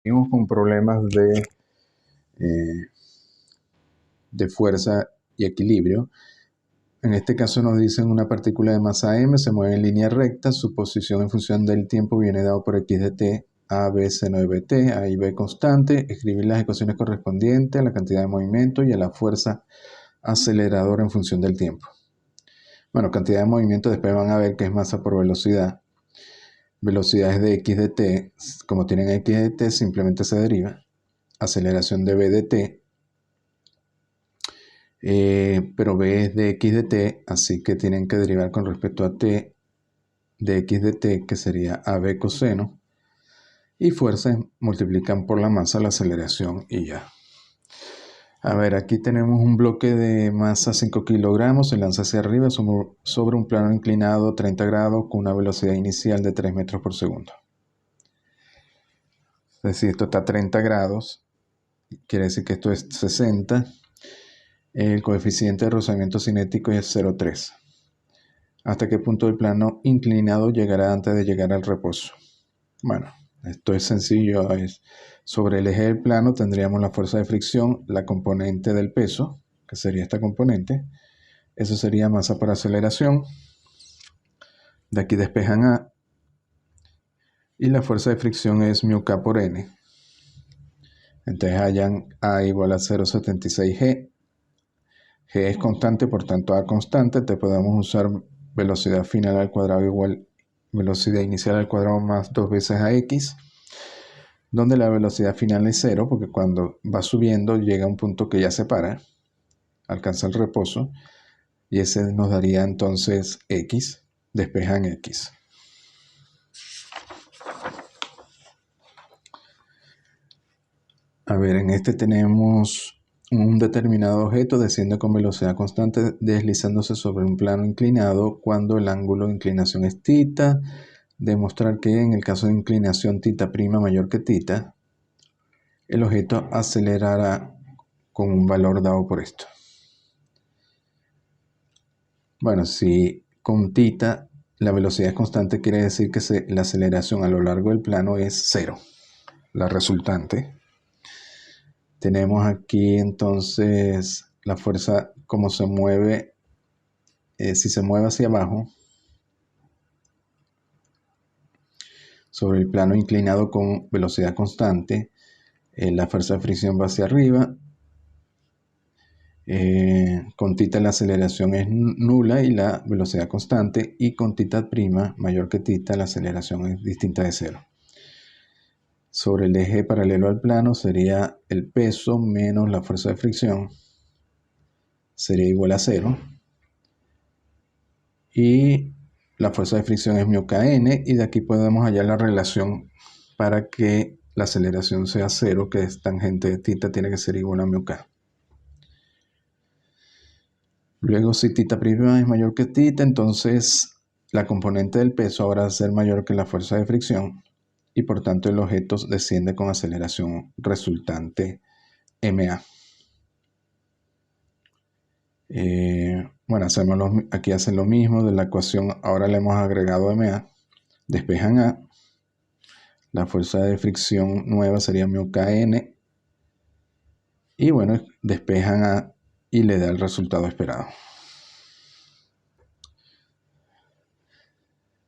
Seguimos con problemas de fuerza y equilibrio. En este caso nos dicen una partícula de masa m se mueve en línea recta, su posición en función del tiempo viene dado por x de t, a, b, seno de bt, a y b constante, escribir las ecuaciones correspondientes a la cantidad de movimiento y a la fuerza aceleradora en función del tiempo. Bueno, cantidad de movimiento después van a ver que es masa por velocidad. Velocidad es de x de t, como tienen x de t simplemente se deriva. Aceleración de b de t, pero b es de x de t, así que tienen que derivar con respecto a t de x de t, que sería ab coseno, y fuerzas multiplican por la masa la aceleración y ya. A ver, aquí tenemos un bloque de masa 5 kilogramos, se lanza hacia arriba sobre un plano inclinado 30 grados con una velocidad inicial de 3 metros por segundo. Es decir, esto está a 30 grados, quiere decir que esto es 60. El coeficiente de rozamiento cinético es 0,3. ¿Hasta qué punto el plano inclinado llegará antes de llegar al reposo? Bueno, esto es sencillo. Sobre el eje del plano tendríamos la fuerza de fricción, la componente del peso, que sería esta componente. Eso sería masa por aceleración. De aquí despejan A. Y la fuerza de fricción es μk por n. Entonces hallan A igual a 0,76 G. G es constante, por tanto A constante. Te podemos usar velocidad final al cuadrado igual velocidad inicial al cuadrado más 2 veces a x, donde la velocidad final es 0, porque cuando va subiendo llega a un punto que ya se para, alcanza el reposo, y ese nos daría entonces x, despejan x. A ver, en este tenemos un determinado objeto desciende con velocidad constante deslizándose sobre un plano inclinado cuando el ángulo de inclinación es θ. Demostrar que en el caso de inclinación θ' mayor que θ, el objeto acelerará con un valor dado por esto. Bueno, si con θ la velocidad es constante, quiere decir que la aceleración a lo largo del plano es 0, la resultante. Tenemos aquí entonces la fuerza como se mueve, si se mueve hacia abajo, sobre el plano inclinado con velocidad constante, la fuerza de fricción va hacia arriba. Con θ la aceleración es nula y la velocidad constante, y con θ' mayor que θ la aceleración es distinta de 0. Sobre el eje paralelo al plano sería el peso menos la fuerza de fricción, sería igual a 0. Y la fuerza de fricción es μkn, y de aquí podemos hallar la relación para que la aceleración sea 0, que es tangente de θ tiene que ser igual a μk. Luego, si θ' es mayor que θ, entonces la componente del peso ahora va a ser mayor que la fuerza de fricción, y por tanto el objeto desciende con aceleración resultante ma. Bueno, aquí hacen lo mismo de la ecuación, ahora le hemos agregado ma, despejan a, la fuerza de fricción nueva sería μkn, y bueno, despejan a y le da el resultado esperado.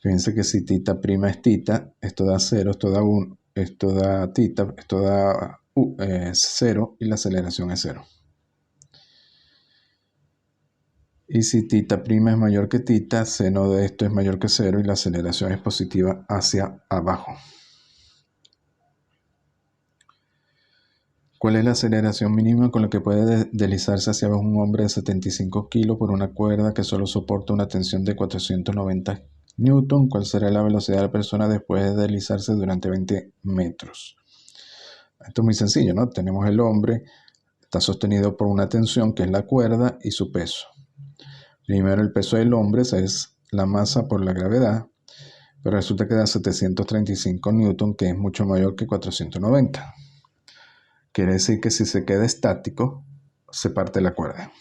Fíjense que si θ' es θ, esto da 0, esto da 1, esto da θ, esto da 0, y la aceleración es 0. Y si θ' es mayor que θ, seno de esto es mayor que 0 y la aceleración es positiva hacia abajo. ¿Cuál es la aceleración mínima con la que puede deslizarse hacia abajo un hombre de 75 kilos por una cuerda que solo soporta una tensión de 490 Newton? ¿Cuál será la velocidad de la persona después de deslizarse durante 20 metros? Esto es muy sencillo, ¿no? Tenemos el hombre, está sostenido por una tensión que es la cuerda y su peso. Primero el peso del hombre es la masa por la gravedad, pero resulta que da 735 Newton, que es mucho mayor que 490. Quiere decir que si se queda estático, se parte la cuerda.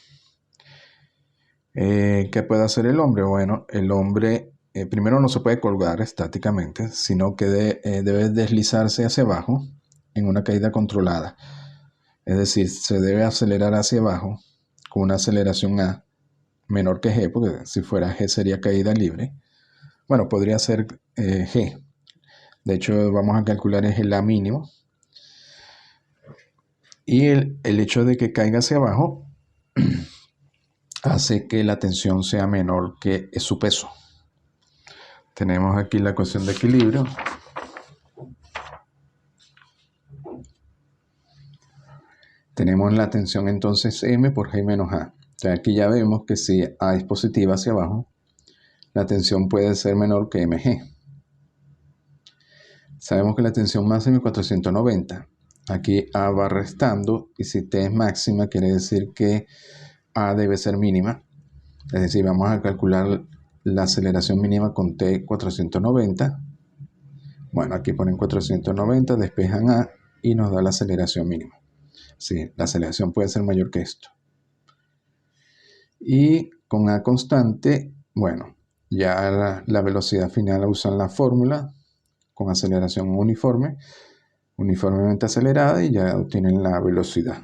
¿Qué puede hacer el hombre? Bueno, el hombre primero no se puede colgar estáticamente, sino que debe deslizarse hacia abajo en una caída controlada. Es decir, se debe acelerar hacia abajo con una aceleración A menor que G, porque si fuera G sería caída libre. Bueno, podría ser G. De hecho, vamos a calcular es el A mínimo. Y el hecho de que caiga hacia abajo hace que la tensión sea menor que su peso. Tenemos aquí la ecuación de equilibrio. Tenemos la tensión entonces M por G menos A. O sea, aquí ya vemos que si A es positiva hacia abajo, la tensión puede ser menor que mg. Sabemos que la tensión máxima es 490. Aquí A va restando y si T es máxima quiere decir que A debe ser mínima. Es decir, vamos a calcular la aceleración mínima con T 490. Bueno, aquí ponen 490, despejan A y nos da la aceleración mínima. Sí, la aceleración puede ser mayor que esto. Y con A constante, bueno, ya la velocidad final usan la fórmula con aceleración uniformemente acelerada y ya obtienen la velocidad.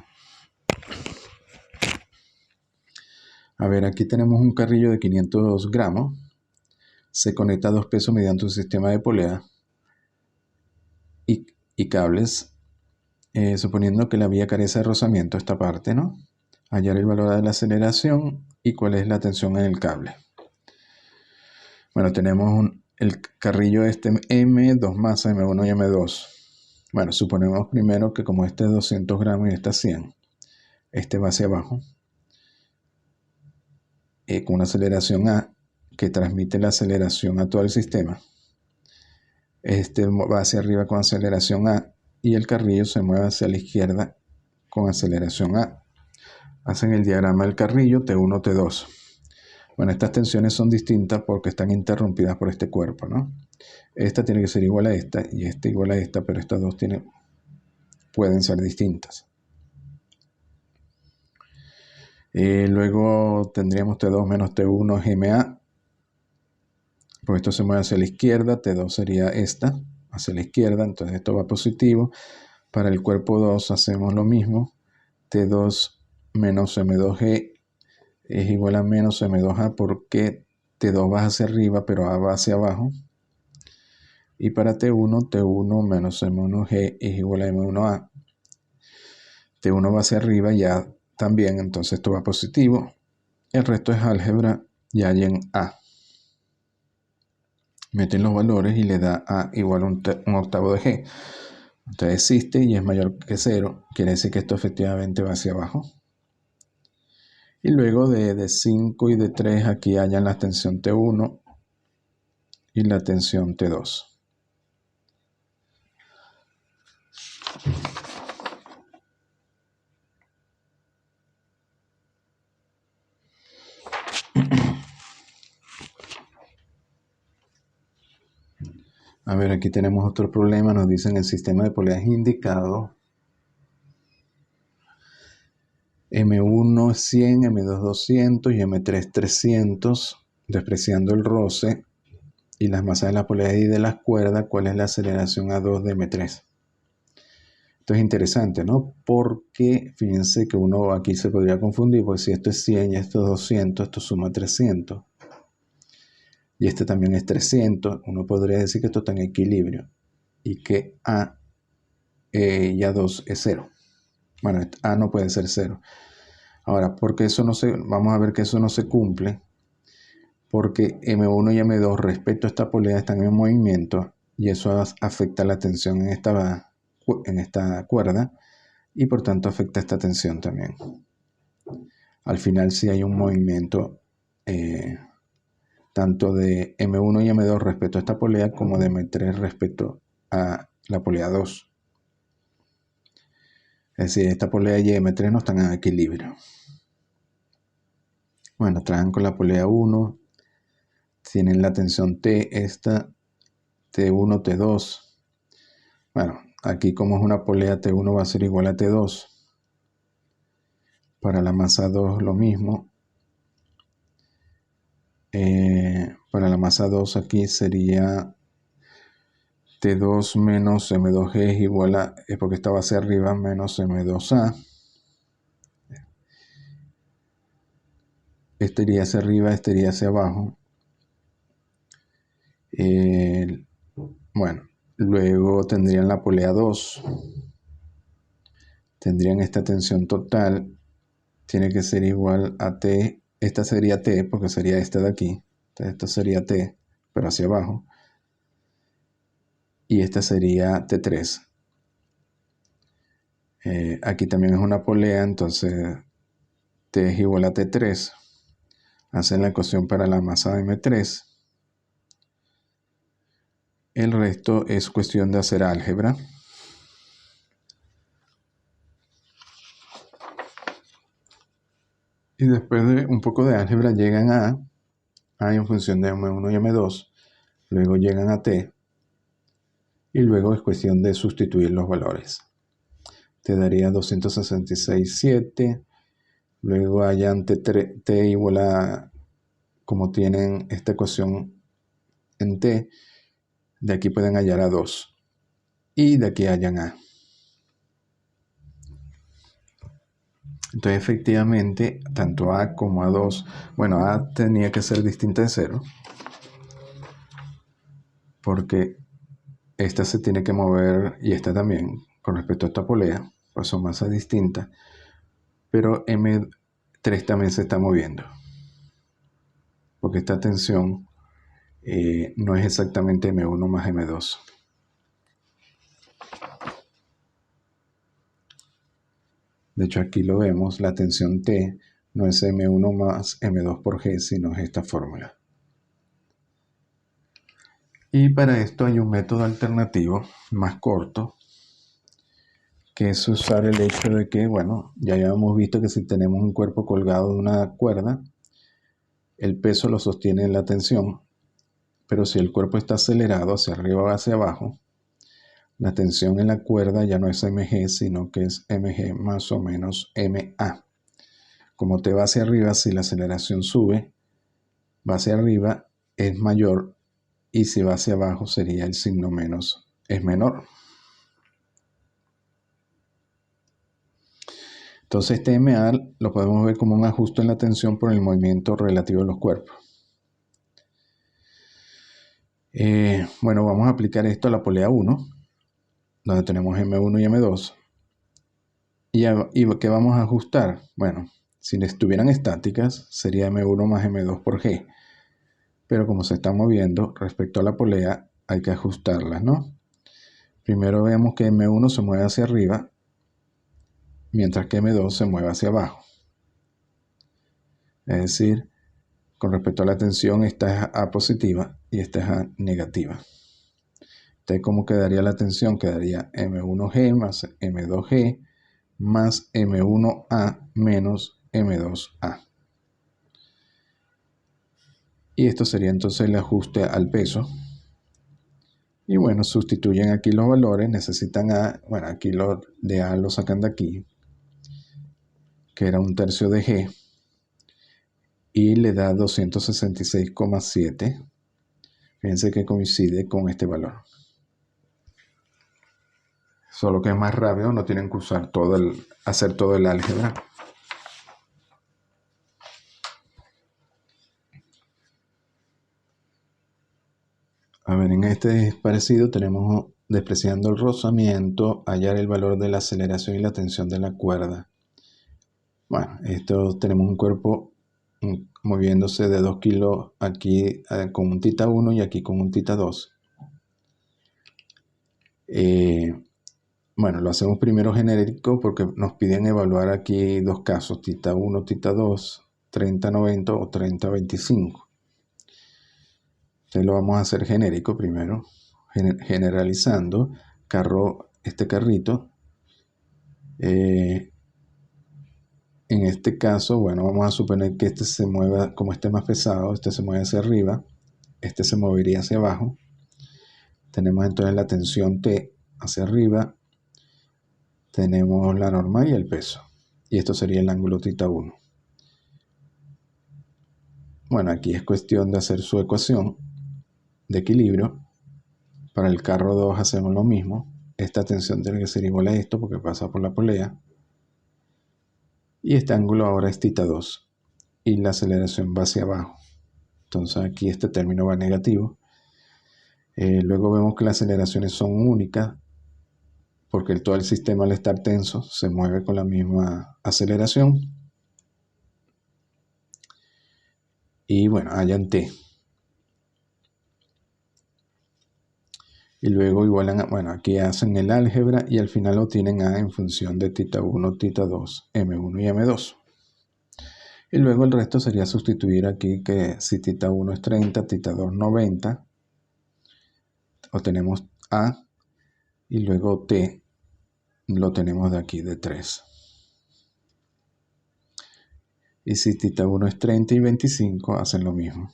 A ver, aquí tenemos un carrillo de 500 gramos. Se conecta a dos pesos mediante un sistema de polea y cables, suponiendo que la vía carece de rozamiento, esta parte, ¿no? Hallar el valor de la aceleración y cuál es la tensión en el cable. Bueno, tenemos el carrillo este M, dos masas, M1 y M2. Bueno, suponemos primero que como este es 200 gramos y este es 100, este va hacia abajo, con una aceleración A que transmite la aceleración a todo el sistema. Este va hacia arriba con aceleración A y el carrillo se mueve hacia la izquierda con aceleración A. Hacen el diagrama del carrillo T1, T2. Bueno, estas tensiones son distintas porque están interrumpidas por este cuerpo, ¿no? Esta tiene que ser igual a esta y esta igual a esta, pero estas dos pueden ser distintas. Luego tendríamos T2 menos T1 GMA. Pues esto se mueve hacia la izquierda, T2 sería esta, hacia la izquierda, entonces esto va positivo. Para el cuerpo 2 hacemos lo mismo, T2 menos M2G es igual a menos M2A porque T2 va hacia arriba, pero A va hacia abajo. Y para T1, T1 menos M1G es igual a M1A. T1 va hacia arriba ya también, entonces esto va positivo. El resto es álgebra y hallen A. Meten los valores y le da A igual a un octavo de G. Entonces existe y es mayor que 0. Quiere decir que esto efectivamente va hacia abajo. Y luego de 5 y de 3 aquí hallan la tensión T1 y la tensión T2. A ver, aquí tenemos otro problema. Nos dicen el sistema de poleas indicado. M1 100, M2 200 y M3 300, despreciando el roce y las masas de las poleas y de las cuerdas, ¿cuál es la aceleración A2 de M3? Esto es interesante, ¿no? Porque fíjense que uno aquí se podría confundir, pues si esto es 100 y esto es 200, esto suma 300. Y este también es 300, uno podría decir que esto está en equilibrio y que A y A2 es 0. Bueno, A no puede ser 0. Ahora, porque eso no se, vamos a ver que eso no se cumple, porque M1 y M2 respecto a esta polea están en movimiento y eso afecta la tensión en esta cuerda y por tanto afecta esta tensión también. Al final sí hay un movimiento tanto de M1 y M2 respecto a esta polea como de M3 respecto a la polea 2. Es decir, esta polea y M3 no están en equilibrio. Bueno, trabajan con la polea 1, tienen la tensión T, esta T1, T2. Bueno, aquí como es una polea, T1 va a ser igual a T2. Para la masa 2 lo mismo. Para la masa 2 aquí sería T2 menos M2G es igual a, porque estaba hacia arriba, menos M2A. Este iría hacia arriba, este iría hacia abajo. Bueno, luego tendrían la polea 2. Tendrían esta tensión total. Tiene que ser igual a T. Esta sería T, porque sería esta de aquí. Entonces, esto sería T, pero hacia abajo. Y esta sería T3. Aquí también es una polea, entonces T es igual a T3. Hacen la ecuación para la masa M3. El resto es cuestión de hacer álgebra. Y después de un poco de álgebra llegan a en función de M1 y M2. Luego llegan a T. Y luego es cuestión de sustituir los valores. Te daría 266,7. Luego hallan T igual a, como tienen esta ecuación en T, de aquí pueden hallar a 2. Y de aquí hallan A. Entonces efectivamente, tanto A como A2, bueno, A tenía que ser distinta de 0, porque esta se tiene que mover, y esta también, con respecto a esta polea, pues son masas distintas, pero M3 también se está moviendo, porque esta tensión no es exactamente M1 más M2. De hecho, aquí lo vemos, la tensión T no es M1 más M2 por G, sino es esta fórmula. Y para esto hay un método alternativo más corto, que es usar el hecho de que, bueno, ya habíamos visto que si tenemos un cuerpo colgado de una cuerda, el peso lo sostiene la tensión, pero si el cuerpo está acelerado hacia arriba o hacia abajo, la tensión en la cuerda ya no es mg, sino que es mg más o menos ma. Como te va hacia arriba, si la aceleración sube, va hacia arriba, es mayor, y si va hacia abajo sería el signo menos, es menor. Entonces este MA lo podemos ver como un ajuste en la tensión por el movimiento relativo de los cuerpos. Bueno, vamos a aplicar esto a la polea 1, donde tenemos M1 y M2. ¿Y qué vamos a ajustar? Bueno, si estuvieran estáticas, sería M1 más M2 por G. Pero como se está moviendo respecto a la polea, hay que ajustarlas, ¿no? Primero vemos que M1 se mueve hacia arriba, mientras que M2 se mueve hacia abajo. Es decir, con respecto a la tensión, esta es A positiva y esta es A negativa. Entonces, ¿cómo quedaría la tensión? Quedaría M1G más M2G más M1A menos M2A. Y esto sería entonces el ajuste al peso. Y bueno, sustituyen aquí los valores, necesitan A, bueno, aquí lo de A lo sacan de aquí, que era 1/3 de G, y le da 266,7. Fíjense que coincide con este valor. Solo que es más rápido, no tienen que usar hacer todo el álgebra. A ver, en este es parecido, tenemos despreciando el rozamiento, hallar el valor de la aceleración y la tensión de la cuerda. Bueno, esto tenemos un cuerpo moviéndose de 2 kilos aquí con un tita 1 y aquí con un tita 2. Bueno, lo hacemos primero genérico porque nos piden evaluar aquí dos casos, tita 1, tita 2, 30-90 o 30-25. Entonces lo vamos a hacer genérico primero, generalizando, este carrito. En este caso, bueno, vamos a suponer que este se mueva, como este más pesado, este se mueve hacia arriba, este se movería hacia abajo. Tenemos entonces la tensión T hacia arriba, tenemos la normal y el peso. Y esto sería el ángulo tita 1. Bueno, aquí es cuestión de hacer su ecuación de equilibrio, Para el carro 2 hacemos lo mismo. Esta tensión tiene que ser igual a esto porque pasa por la polea. Y este ángulo ahora es θ2. Y la aceleración va hacia abajo. Entonces aquí este término va negativo. Luego vemos que las aceleraciones son únicas porque todo el sistema al estar tenso se mueve con la misma aceleración. Y bueno, hallan t. Y luego igualan, bueno, aquí hacen el álgebra y al final obtienen A en función de θ1, θ2, M1 y M2. Y luego el resto sería sustituir aquí que si θ1 es 30, θ2 90, obtenemos A y luego T lo tenemos de aquí de 3. Y si θ1 es 30 y 25 hacen lo mismo.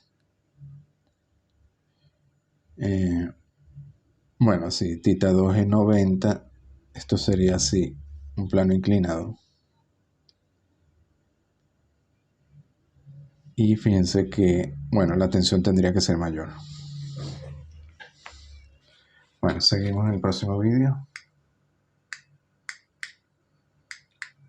Bueno, si θ2 es 90, esto sería así, un plano inclinado. Y fíjense que, bueno, la tensión tendría que ser mayor. Bueno, seguimos en el próximo vídeo.